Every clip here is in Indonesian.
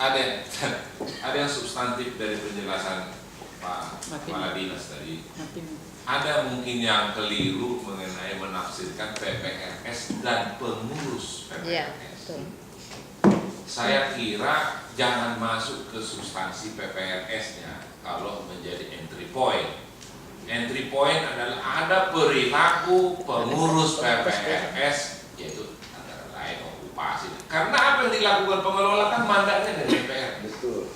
ada ada yang substantif dari penjelasan Pak Kepala Dinas tadi. Ada mungkin yang keliru mengenai menafsirkan PPRS dan pengurus PPRS. Ya, Saya kira jangan masuk ke substansi PPRS-nya kalau menjadi entry point. Entry point adalah ada perilaku pengurus PPRS, yaitu antara lain okupasi. Karena apa yang dilakukan pengelola kan mandatnya dari DPR. Betul.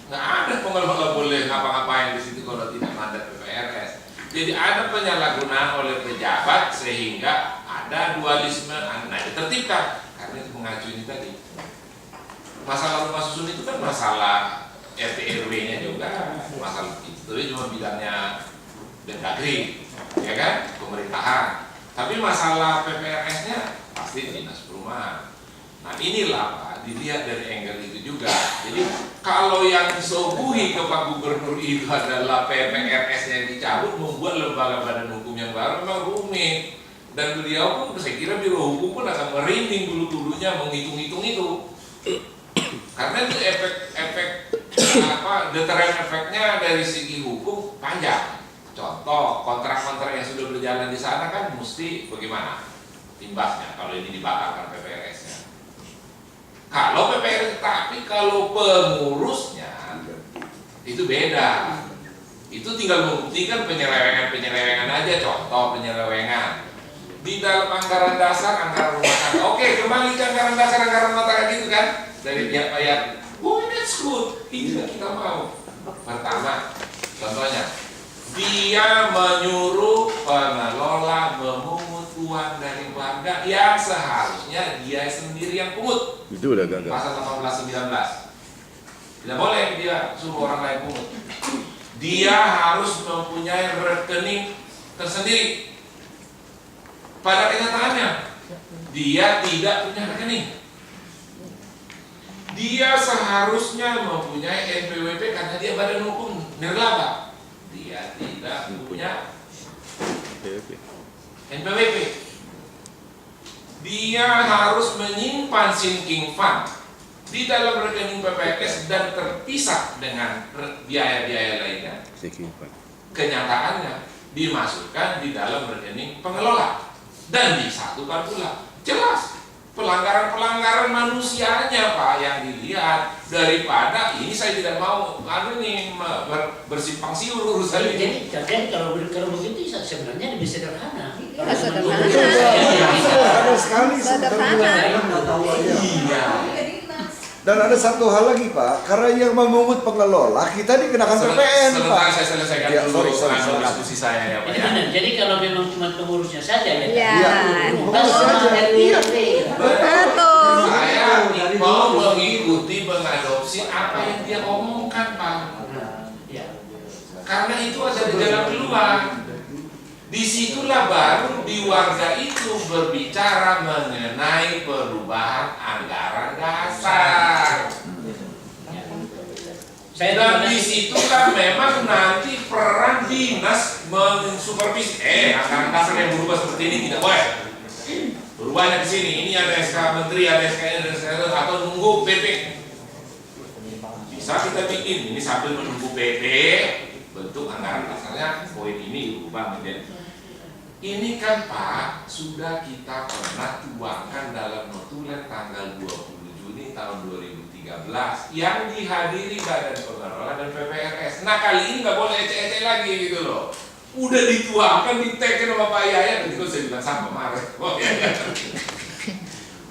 Nggak ada pengelola boleh ngapa-ngapain di situ kalau tidak mandat PPRS. Jadi ada penyalahgunaan oleh pejabat sehingga ada dualisme. Nah, ditertibkan karena itu mengacu ini tadi. Masalah rumah susun itu kan masalah RT RW-nya juga, masalah itu cuma bidangnya Mendagri, ya kan, pemerintahan. Tapi masalah PPRS-nya pasti dinas perumahan. Nah inilah Pak, dilihat dari angle itu juga. Jadi kalau yang disuguhi ke Pak Gubernur itu adalah PPRS yang dicabut, membuat lembaga badan hukum yang baru memang rumit. Dan beliau pun, saya kira Biro Hukum pun akan merinding dulu-dulunya menghitung-hitung itu. Karena itu efek deteren efeknya dari segi hukum panjang. Contoh kontrak-kontrak yang sudah berjalan di sana kan mesti bagaimana imbasnya kalau ini dibatalkan PPRS-nya. Kalau PPRS, tapi kalau pengurusnya itu beda. Itu tinggal membuktikan penyelewengan aja. Contoh penyelewengan di dalam anggaran dasar, anggaran rumah tangga. Oke, kembali ke anggaran dasar, anggaran rumah tangga gitu kan dari pihak bayar. Oh, that's good. Itu yang kita mau. Pertama, contohnya, dia menyuruh pengelola memungut uang dari warga yang seharusnya dia sendiri yang pungut. Itu udah gagal. Pasal 18-19. Tidak boleh dia suruh orang lain pungut. Dia harus mempunyai rekening tersendiri. Pada kenyataannya, dia tidak punya rekening. Dia seharusnya mempunyai NPWP karena dia badan hukum nirlaba. Dia tidak punya NPWP. Dia harus menyimpan sinking fund di dalam rekening PPRS dan terpisah dengan biaya-biaya lainnya. Kenyataannya dimasukkan di dalam rekening pengelola dan disatukan pula. Jelas pelanggaran-pelanggaran manusianya Pak yang dilihat, daripada ini saya tidak mau bersimpang siur urusan ini. Jadi kalau begitu sebenarnya lebih sederhana. Sederhana sekali Sederhana. Iya. Dan ada satu hal lagi Pak, karena yang memungut pengelola kita dikenakan PPN Pak. Sebentar saya selesaikan Ya, dulu sorry. diskusi saya ya Pak. Jadi benar. Jadi kalau memang cuma pengurusnya saja ya. Iya. Pengurus saja. Iya. Betul. Saya mau mengikuti mengadopsi apa yang dia omongkan Pak. Karena itu ada di jalan keluar. Disitulah baru di warga itu berbicara mengenai perubahan anggaran dasar. Dan disitulah memang nanti peran dinas mensupervisi. Anggaran dasar yang berubah seperti ini tidak boleh. Berubahnya ke sini. Ini ada SK Menteri, ada SK ini, ada SK itu, atau nunggu PP. Bisa kita bikin ini sambil menunggu PP. Bentuk anggaran dasarnya poin ini berubah menjadi. Ini kan Pak sudah kita pernah tuangkan dalam notulen tanggal 20 Juni tahun 2013 yang dihadiri Badan Pengelola dan PPRS. Nah kali ini nggak boleh ecek-ecek lagi gitu loh. Udah dituangkan, diteken sama Pak Yayat, itu saya bilang sama kemarin. Oh, ya.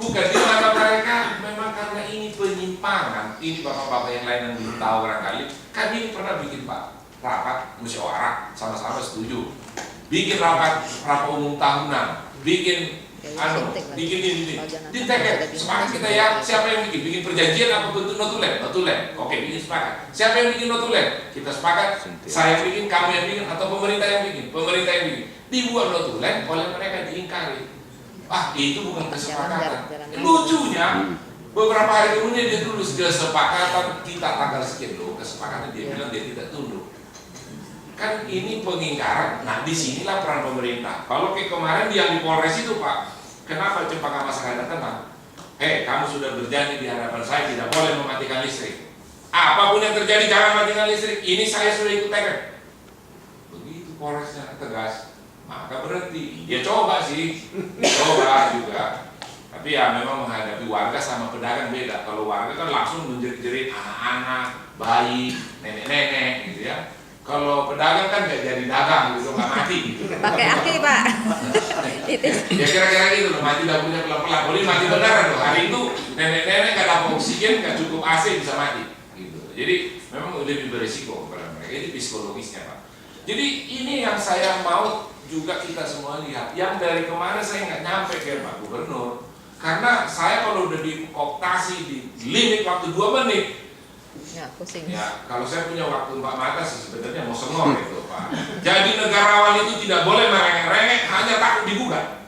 Bukan di mata mereka, memang karena ini penyimpangan. Ini bapak-bapak yang lain yang belum tahu barangkali. Kami ini pernah bikin Pak rapat musyawarah, sama-sama setuju. Bikin rapat umum tahunan, bikin ini, diteken, sepakat kita ya, siapa yang bikin perjanjian apa bentuk notulen, oke bikin sepakat. Siapa yang bikin notulen, kita sepakat, saya yang bikin, kamu yang bikin, atau pemerintah yang bikin, dibuat notulen oleh mereka diingkari. Itu bukan kesepakatan. Lucunya, beberapa hari kemudian dia tulis kesepakatan kita tanggal sekian loh, kesepakatan dia bilang dia tidak tunduk. Kan ini pengingkaran. Nah disinilah peran pemerintah. Kalau kayak kemarin yang di Polres itu Pak, kenapa Cempaka Mas nggak datang? Kamu sudah berjanji di hadapan saya tidak boleh matikan listrik. Apapun yang terjadi jangan matikan listrik. Ini saya sudah ikut teken. Begitu Polresnya tegas, maka berhenti. Dia coba sih, coba juga. Tapi ya memang menghadapi warga sama pedagang beda. Kalau warga kan langsung menjerit-jerit anak-anak, bayi, nenek-nenek gitu ya. Kalau pedagang kan gak jadi dagang gitu, gak mati gitu. Pakai aki, Pak. Ya kira-kira gitu loh, mati dapurnya pelan-pelan. Boleh mati beneran loh. Hari itu nenek-nenek gak dapat oksigen, gak cukup AC bisa mati. Gitu. Jadi memang lebih berisiko kepada mereka. Ini psikologisnya Pak. Jadi ini yang saya mau juga kita semua lihat. Yang dari kemarin saya nggak nyampe ke Pak Gubernur. Karena saya kalau udah dikooptasi di limit waktu 2 menit. Ya, pusing. Ya, kalau saya punya waktu 4 mata sebenarnya mau sengok itu Pak. Jadi negarawan itu tidak boleh merengek-rengek, hanya takut digugat.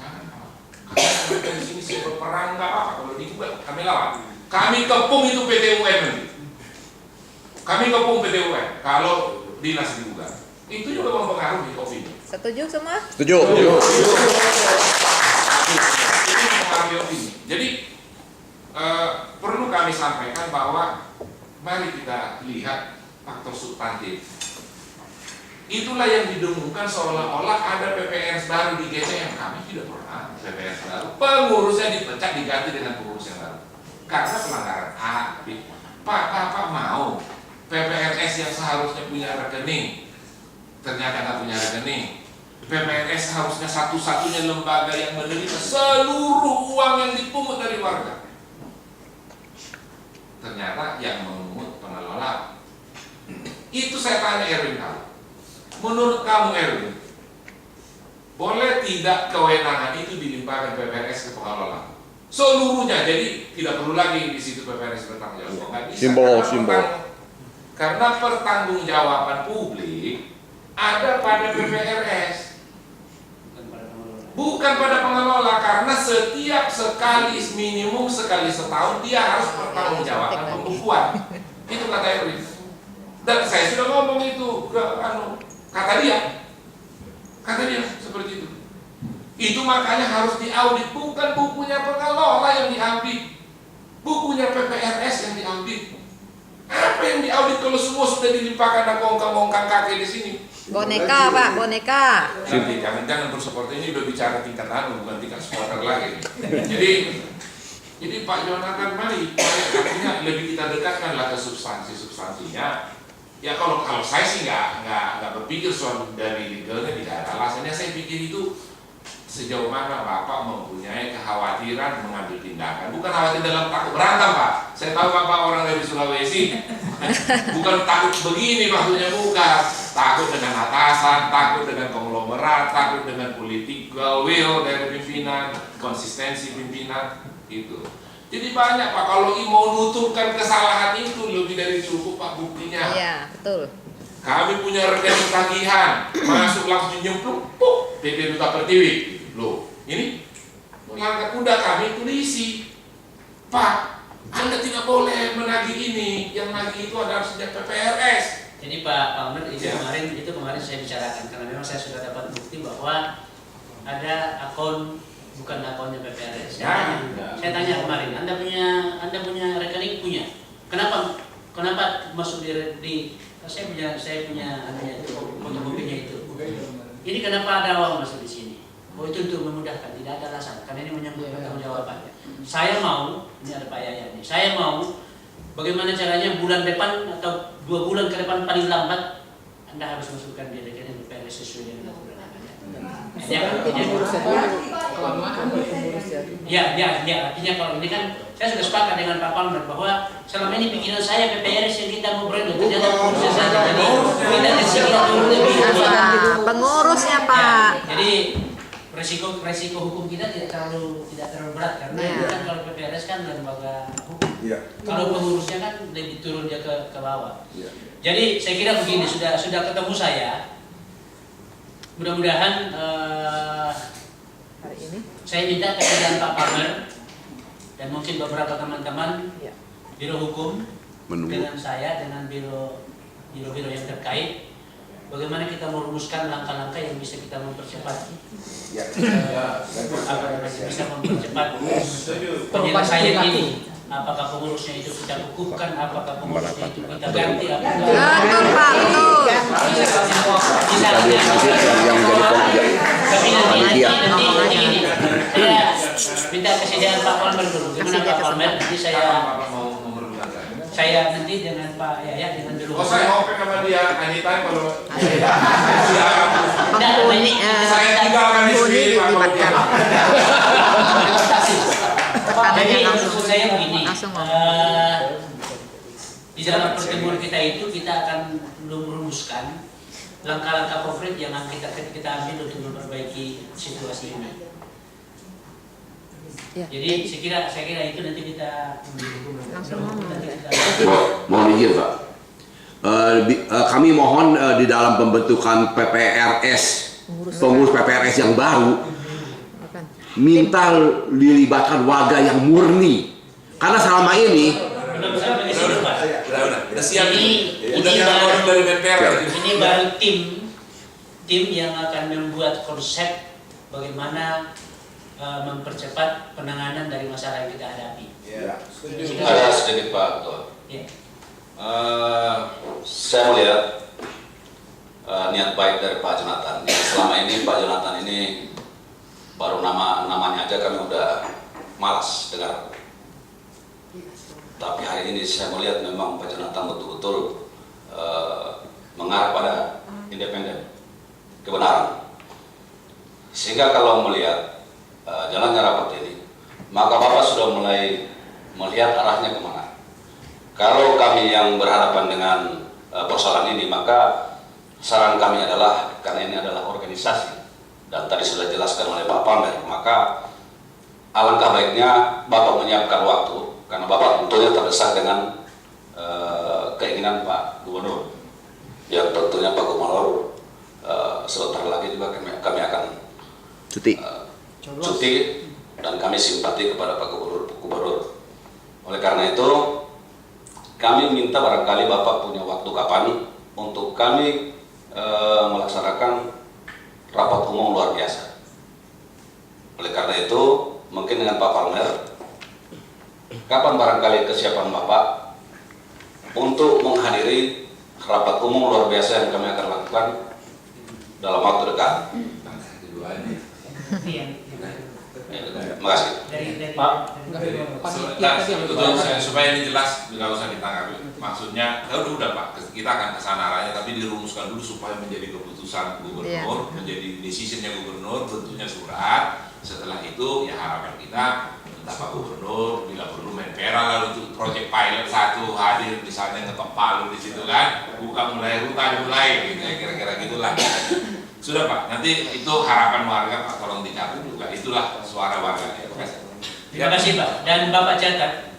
Jangan Pak. Karena dari sini saya berperang nggak apa-apa. Kalau digugat kami lawan. Kami kepung itu PT UN nanti. Kami kepung PT UN kalau dinas digugat. Itu juga mempengaruhi opini. Setuju semua? Setuju. Ini mempengaruhi opini. Jadi perlu kami sampaikan bahwa mari kita lihat faktor substantif. Itulah yang didengungkan seolah-olah ada PPRS baru di GCM. Kami tidak pernah PPRS baru. Pengurusnya dipecat diganti dengan pengurus yang baru. Karena pelanggaran A, B. Pak mau PPRS yang seharusnya punya rekening ternyata nggak punya rekening. PPRS harusnya satu-satunya lembaga yang menerima seluruh uang yang dipungut dari warga. Ternyata yang memungut pengelola. Itu saya tanya Erwin kamu. Menurut kamu Erwin, boleh tidak kewenangan itu dilimpahkan PPRS ke pengelola? Seluruhnya, jadi tidak perlu lagi di situ PPRS bertanggung jawab. Nggak bisa. Simbol. Karena pertanggungjawaban publik ada pada PPRS. Bukan pada pengelola, karena setiap sekali minimum sekali setahun dia harus bertanggungjawabkan pembukuan. Itu kata Erwin. Dan saya sudah ngomong itu ke kata dia seperti itu. Itu makanya harus diaudit, bukan bukunya pengelola yang diaudit, bukunya PPRS yang diaudit. Apa yang diaudit kalau semua sudah dilimpahkan dan ongkang-ongkang kakek di sini? Boneka, Pak, boneka. Nanti jangan bersupport, ini udah bicara tingkat bukan tingkat supporter lagi. Jadi Pak Jonathan mari artinya lebih kita dekatkanlah ke substansinya. Ya kalau saya sih nggak berpikir soal dari legalnya tidak ada alasannya. Saya pikir itu sejauh mana Bapak mempunyai kekhawatiran mengambil tindakan. Bukan khawatir dalam takut berantem Pak. Saya tahu Bapak orang dari Sulawesi. Bukan takut begini maksudnya, bukan. Takut dengan atasan, takut dengan konglomerat, takut dengan political will dari pimpinan, konsistensi pimpinan, itu. Jadi banyak Pak, kalau mau nuturkan kesalahan itu lebih dari cukup Pak buktinya. Iya, betul. Kami punya rekening tagihan, masuk langsung nyemplung, PT Duta Pertiwi. Loh, ini melanggar, udah kami tulisi. Pak, Anda tidak boleh menagih ini, yang nagih itu adalah sejak PPRS. Jadi Pak Palmer itu Ya. kemarin saya bicarakan karena memang saya sudah dapat bukti bahwa ada akun bukan akunnya PPRS. Ya. Saya tanya kemarin, Anda punya rekening punya. Kenapa masuk di saya punya anunya itu fotokopinya itu. Ini kenapa ada uang masuk di sini? Oh itu untuk memudahkan, tidak ada alasan karena ini menyangkut pertanggungjawaban. Saya mau, ini ada Pak Yaya nih. Saya mau bagaimana caranya bulan depan atau 2 bulan ke depan paling lambat Anda harus masukkan di rekening PPRS sesuai dengan aturan namanya. Ya, artinya kalau ini kan saya sudah sepakat dengan Pak Palmer bahwa selama ini pikiran saya PPRS yang kita mau berada ternyata pengurusnya saja. Jadi kita disini turun lebih. Pengurusnya Pak. Jadi resiko hukum kita tidak terlalu berat karena itu kan kalau PPRS kan lembaga hukum. Iya. Kalau pengurusnya kan lebih turun dia ke bawah. Iya. Jadi saya kira begini, sudah ketemu saya. Mudah-mudahan Hari ini. saya minta kepada Pak Palmer dan mungkin beberapa teman-teman Ya. biro hukum Menunggu. dengan saya dengan biro-biro yang terkait. Bagaimana kita merumuskan langkah-langkah yang bisa kita mempercepat, Ya. bisa mempercepat penyelesaian ini. apakah pengurusnya itu kita kukuhkan, apakah pengurusnya itu kita ganti, apakah Betul Pak, betul. bisa tapi nanti gini, saya minta kesediaan Pak Palmer dulu. Gimana Pak Palmer? Nanti Apa mau memerlukan saya nanti dengan Pak Yaya dengan dulu. Oh, saya open sama dia anytime kalau Penghuni, saya tinggalkan di penghuni sini Pak dilibatkan. Jadi Tekanannya maksud saya begini, langsung di dalam pertemuan kita itu kita akan merumuskan langkah-langkah konkret yang kita ambil untuk memperbaiki situasi ini. Ya. Jadi saya kira itu nanti kita Langsung ngomong. Mohon izin Pak. Kami mohon di dalam pembentukan PPRS, pengurus PPRS yang baru, Bukan. minta dilibatkan warga yang murni. Karena selama ini belum sampai ke situ Pak. udah siap Ini udah nyala orang dari DPR. Ini baru tim yang akan membuat konsep bagaimana mempercepat penanganan dari masalah yang kita hadapi. Ada sedikit Pak Ketua. Ya. Saya melihat niat baik dari Pak Jonathan. Selama ini Pak Jonathan ini baru namanya aja kami udah malas dengar. Tapi hari ini saya melihat memang Pak Jonathan betul-betul mengarah pada independen, kebenaran. Sehingga kalau melihat jalannya rapat ini, maka Bapak sudah mulai melihat arahnya kemana. Kalau kami yang berhadapan dengan persoalan ini, maka saran kami adalah, karena ini adalah organisasi, dan tadi sudah dijelaskan oleh Pak Palmer, maka alangkah baiknya Bapak menyiapkan waktu, karena Bapak tentunya terdesak dengan keinginan Pak Gubernur, yang tentunya Pak Gubernur sebentar lagi juga kami akan cuti. cuti, dan kami simpati kepada Pak Gubernur. Oleh karena itu, kami minta barangkali Bapak punya waktu kapan untuk kami melaksanakan rapat umum luar biasa. Oleh karena itu, mungkin dengan Pak Palmer, kapan barangkali kesiapan Bapak untuk menghadiri rapat umum luar biasa yang kami akan lakukan dalam waktu dekat. Terima kasih. Pak. Supaya ini jelas, tidak usah ditanggapi. Maksudnya, udah Pak, kita akan kesana arahnya, tapi dirumuskan dulu supaya menjadi keputusan gubernur, menjadi decisionnya gubernur, bentuknya surat. Setelah itu, ya harapan kita, entah Pak Gubernur, bila perlu main pera lalu untuk proyek pilot satu hadir misalnya ngetok palu di situ kan, buka mulai hutan mulai, gitu ya, kira-kira gitulah. Sudah Pak, nanti itu harapan warga Pak, tolong dicatat juga, itulah suara warga. Terima kasih Pak, dan Bapak catat